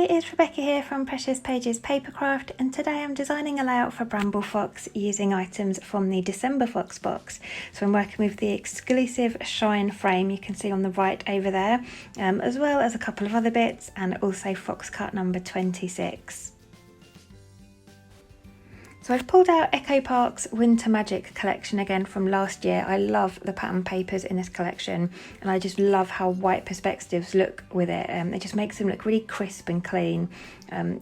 Hi, it's Rebecca here from Precious Pages Papercraft, and today I'm designing a layout for Bramble Fox using items from the December Fox box. So I'm working with the exclusive Shine frame you can see on the right over there, as well as a couple of other bits, and also Fox cut number 26. So I've pulled out Echo Park's Winter Magic collection again from last year. I love the pattern papers in this collection, and I just love how white perspectives look with it. It just makes them look really crisp and clean,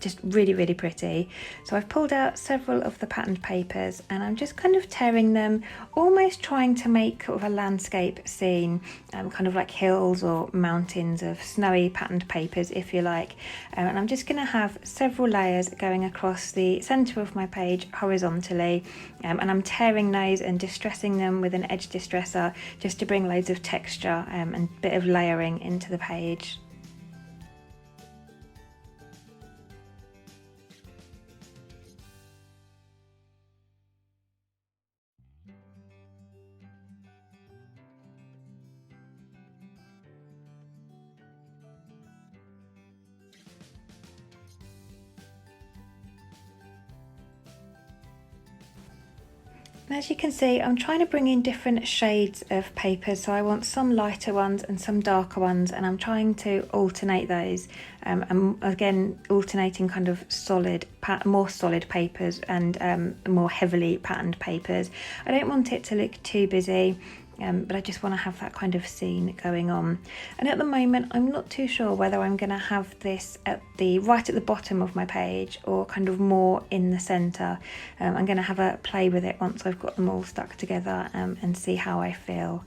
just really, really pretty. So I've pulled out several of the patterned papers and I'm just kind of tearing them, almost trying to make sort of a landscape scene, kind of like hills or mountains of snowy patterned papers, if you like. And I'm just going to have several layers going across the centre of my page horizontally, and I'm tearing those and distressing them with an edge distresser just to bring loads of texture and a bit of layering into the page. As you can see, I'm trying to bring in different shades of papers, so I want some lighter ones and some darker ones, and I'm trying to alternate those, and again alternating kind of more solid papers and more heavily patterned papers. I don't want it to look too busy, but I just want to have that kind of scene going on. And at the moment I'm not too sure whether I'm going to have this right at the bottom of my page or kind of more in the centre. I'm going to have a play with it once I've got them all stuck together, and see how I feel.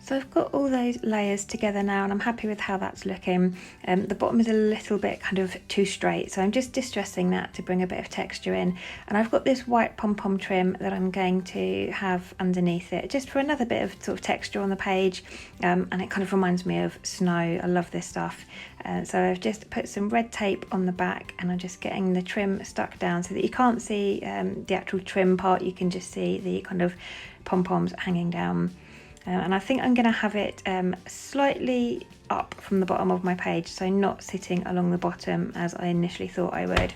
So I've got all those layers together now and I'm happy with how that's looking. The bottom is a little bit kind of too straight, so I'm just distressing that to bring a bit of texture in. And I've got this white pom-pom trim that I'm going to have underneath it, just for another bit of sort of texture on the page, and it kind of reminds me of snow. I love this stuff. So I've just put some red tape on the back and I'm just getting the trim stuck down so that you can't see the actual trim part, you can just see the kind of pom-poms hanging down. And I think I'm going to have it slightly up from the bottom of my page, so not sitting along the bottom as I initially thought I would.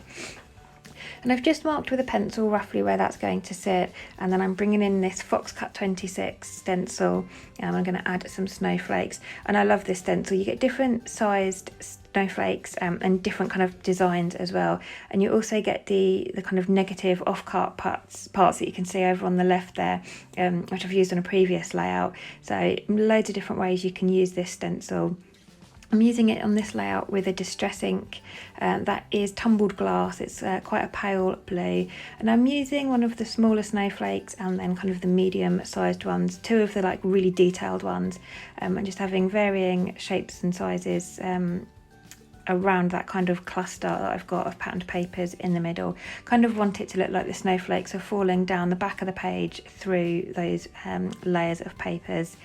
And I've just marked with a pencil roughly where that's going to sit, and then I'm bringing in this Fox Cut 26 stencil, and I'm going to add some snowflakes. And I love this stencil. You get different sized snowflakes and different kind of designs as well, and you also get the kind of negative off-cut parts that you can see over on the left there, which I've used on a previous layout. So loads of different ways you can use this stencil. I'm using it on this layout with a distress ink that is tumbled glass. It's quite a pale blue, and I'm using one of the smaller snowflakes and then kind of the medium sized ones, two of the like really detailed ones, and just having varying shapes and sizes around that kind of cluster that I've got of patterned papers in the middle. Kind of want it to look like the snowflakes are falling down the back of the page through those layers of papers.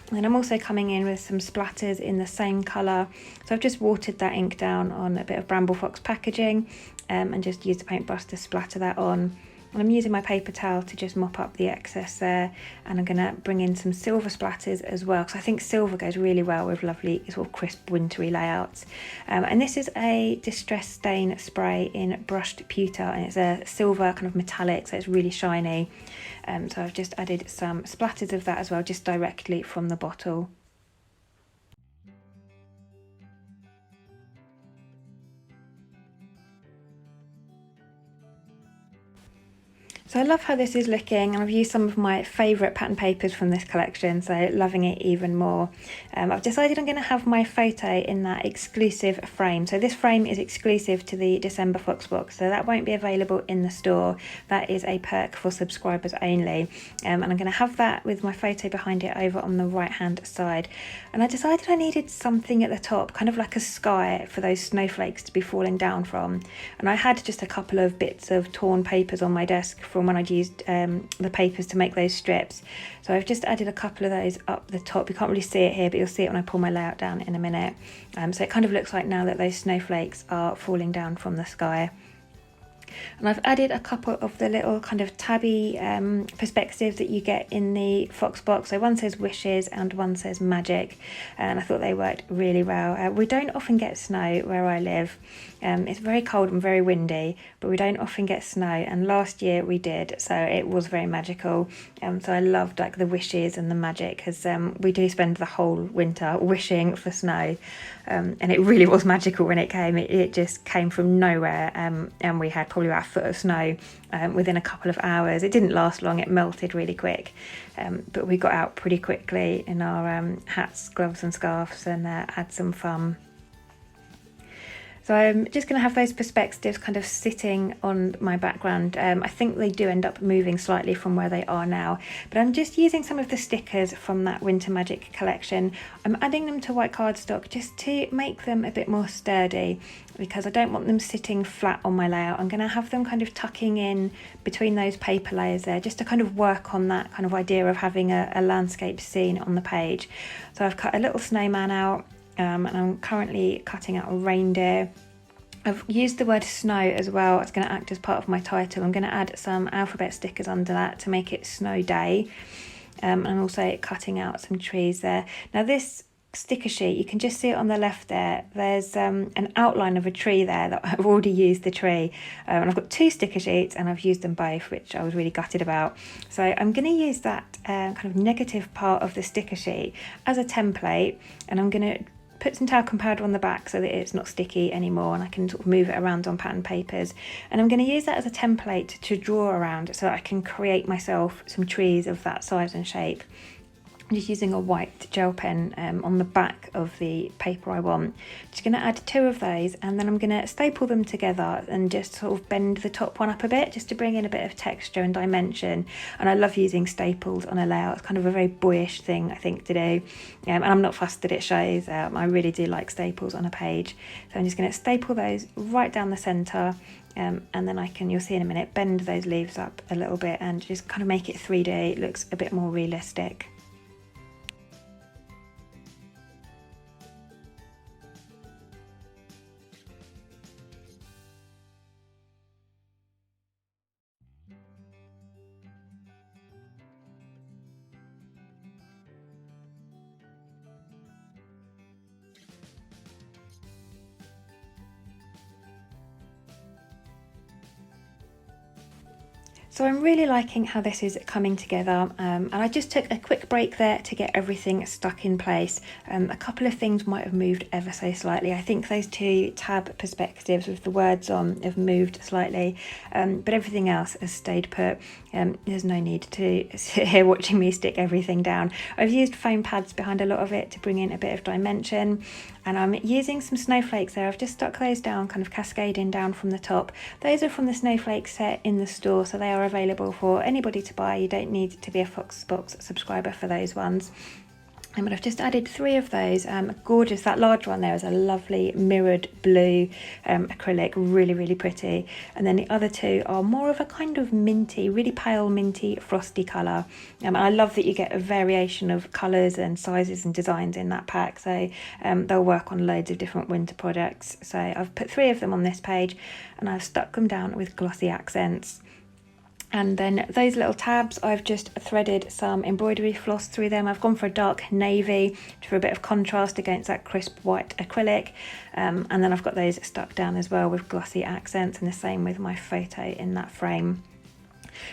And then I'm also coming in with some splatters in the same colour. So I've just watered that ink down on a bit of Bramble Fox packaging, and just used a paintbrush to splatter that on. And I'm using my paper towel to just mop up the excess there, and I'm going to bring in some silver splatters as well, because I think silver goes really well with lovely sort of crisp wintry layouts. And this is a distress stain spray in brushed pewter, and it's a silver kind of metallic, so it's really shiny. So I've just added some splatters of that as well, just directly from the bottle. So I love how this is looking, and I've used some of my favourite pattern papers from this collection, so loving it even more. I've decided I'm going to have my photo in that exclusive frame. So this frame is exclusive to the December Fox box, so that won't be available in the store. That is a perk for subscribers only. And I'm going to have that with my photo behind it over on the right hand side. And I decided I needed something at the top, kind of like a sky for those snowflakes to be falling down from. And I had just a couple of bits of torn papers on my desk from when I'd used the papers to make those strips. So I've just added a couple of those up the top. You can't really see it here, but you'll see it when I pull my layout down in a minute. So it kind of looks like now that those snowflakes are falling down from the sky. And I've added a couple of the little kind of tabby perspectives that you get in the Fox box. So one says wishes and one says magic, and I thought they worked really well. We don't often get snow where I live. It's very cold and very windy, but we don't often get snow, and last year we did, so it was very magical. So I loved like the wishes and the magic, because we do spend the whole winter wishing for snow, and it really was magical when it came. It just came from nowhere, and we had probably about a foot of snow within a couple of hours. It didn't last long, it melted really quick, but we got out pretty quickly in our hats, gloves and scarves, and had some fun. So I'm just going to have those perspectives kind of sitting on my background. I think they do end up moving slightly from where they are now, but I'm just using some of the stickers from that Winter Magic collection. I'm adding them to white cardstock just to make them a bit more sturdy, because I don't want them sitting flat on my layout. I'm going to have them kind of tucking in between those paper layers there, just to kind of work on that kind of idea of having a landscape scene on the page. So I've cut a little snowman out, and I'm currently cutting out a reindeer. I've used the word snow as well. It's going to act as part of my title. I'm going to add some alphabet stickers under that to make it snow day, and also cutting out some trees there. Now this sticker sheet, you can just see it on the left there. There's an outline of a tree there that I've already used the tree, and I've got two sticker sheets and I've used them both, which I was really gutted about. So I'm going to use that kind of negative part of the sticker sheet as a template, and I'm going to put some talcum powder on the back so that it's not sticky anymore, and I can sort of move it around on pattern papers. And I'm going to use that as a template to draw around so that I can create myself some trees of that size and shape. I'm just using a white gel pen on the back of the paper I want. Just going to add two of those, and then I'm going to staple them together and just sort of bend the top one up a bit, just to bring in a bit of texture and dimension. And I love using staples on a layout. It's kind of a very boyish thing, I think, to do. And I'm not fussed that it shows. I really do like staples on a page. So I'm just going to staple those right down the centre. And then I can, you'll see in a minute, bend those leaves up a little bit and just kind of make it 3D. It looks a bit more realistic. So I'm really liking how this is coming together, and I just took a quick break there to get everything stuck in place. A couple of things might have moved ever so slightly. I think those two tab perspectives with the words on have moved slightly, but everything else has stayed put. There's no need to sit here watching me stick everything down. I've used foam pads behind a lot of it to bring in a bit of dimension, and I'm using some snowflakes there. I've just stuck those down, kind of cascading down from the top. Those are from the snowflake set in the store, so they are available for anybody to buy. You don't need to be a Foxbox subscriber for those ones. But I've just added 3 of those. Gorgeous. That large one there is a lovely mirrored blue acrylic, really pretty. And then the other 2 are more of a kind of minty, really pale minty frosty colour. And I love that you get a variation of colours and sizes and designs in that pack, so they'll work on loads of different winter projects. So I've put 3 of them on this page, and I've stuck them down with glossy accents. And then those little tabs, I've just threaded some embroidery floss through them. I've gone for a dark navy for a bit of contrast against that crisp white acrylic. And then I've got those stuck down as well with glossy accents, and the same with my photo in that frame.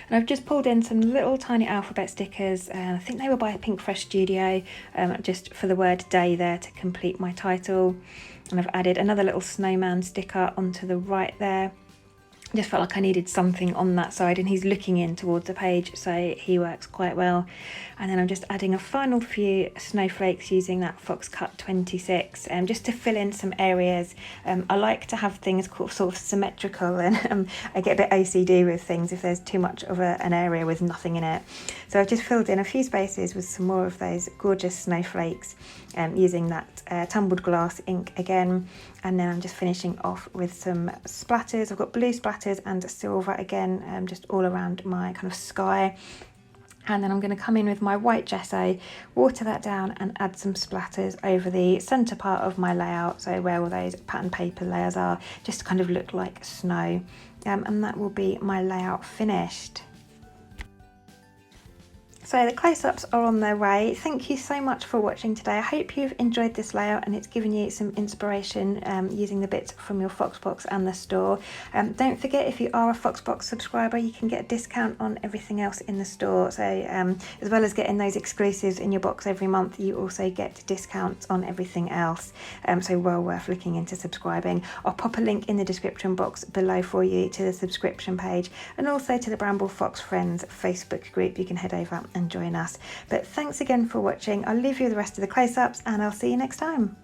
And I've just pulled in some little tiny alphabet stickers. I think they were by Pink Fresh Studio, just for the word day there to complete my title. And I've added another little snowman sticker onto the right there. just felt like I needed something on that side, and he's looking in towards the page, so he works quite well. And then I'm just adding a final few snowflakes using that Fox Cut 26, just to fill in some areas. I like to have things sort of symmetrical, and I get a bit OCD with things if there's too much of an area with nothing in it. So I've just filled in a few spaces with some more of those gorgeous snowflakes, using that tumbled glass ink again. And then I'm just finishing off with some splatters. I've got blue splatters and silver again, just all around my kind of sky. And then I'm going to come in with my white gesso, water that down and add some splatters over the centre part of my layout, so where all those pattern paper layers are, just to kind of look like snow. And that will be my layout finished. So the close-ups are on their way. Thank you so much for watching today. I hope you've enjoyed this layout and it's given you some inspiration using the bits from your Foxbox and the store. Don't forget, if you are a Foxbox subscriber, you can get a discount on everything else in the store. So as well as getting those exclusives in your box every month, you also get discounts on everything else. So well worth looking into subscribing. I'll pop a link in the description box below for you to the subscription page, and also to the Bramble Fox Friends Facebook group. You can head over and join us. But thanks again for watching. I'll leave you with the rest of the close-ups, and I'll see you next time.